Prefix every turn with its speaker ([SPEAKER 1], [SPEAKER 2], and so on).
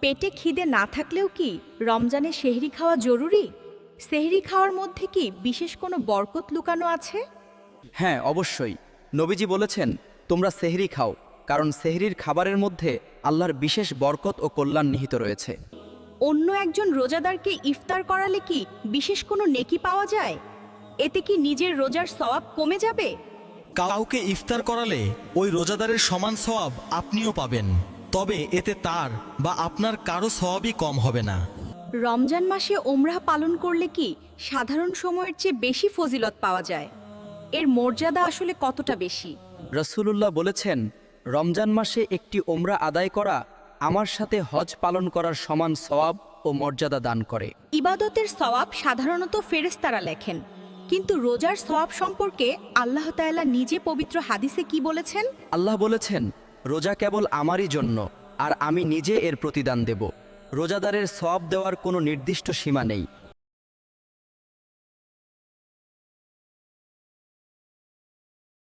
[SPEAKER 1] পেটে খিদে না থাকলেও কি রমজানে সেহরি খাওয়া জরুরি? সেহরি খাওয়ার মধ্যে কি বিশেষ কোনো বরকত লুকানো আছে?
[SPEAKER 2] হ্যাঁ, অবশ্যই। নবীজি বলেছেন, তোমরা সেহরি খাও, কারণ সেহরির খাবারের মধ্যে আল্লাহর বিশেষ বরকত ও কল্যাণ নিহিত রয়েছে।
[SPEAKER 1] অন্য একজন রোজাদারকে ইফতার করালে কি বিশেষ কোনো নেকি পাওয়া যায়? এতে কি নিজের রোজার সওয়াব কমে যাবে?
[SPEAKER 3] কাউকে ইফতার করালে ওই রোজাদারের সমান সওয়াব আপনিও পাবেন, তবে এতে তার বা আপনার কারো সওয়াবই কম হবে না।
[SPEAKER 1] রমজান মাসে ওমরাহ পালন করলে কি সাধারণ সময়ের চেয়ে বেশি ফজিলত পাওয়া যায়? এর মর্যাদা আসলে কতটা বেশি?
[SPEAKER 2] রাসূলুল্লাহ বলেছেন, রমজান মাসে একটি ওমরা আদায় করা আমার সাথে হজ পালন করার সমান সওয়াব ও মর্যাদা দান করে।
[SPEAKER 1] ইবাদতের সওয়াব সাধারণত ফেরেশতারা লেখেন, কিন্তু রোজার সওয়াব সম্পর্কে আল্লাহ তাআলা নিজে পবিত্র হাদিসে কি বলেছেন?
[SPEAKER 2] আল্লাহ বলেছেন, রোজা কেবল আমারই জন্য, আর আমি নিজে এর প্রতিদান দেব। রোজাদারের সওয়াব দেওয়ার কোনো নির্দিষ্ট সীমা নেই।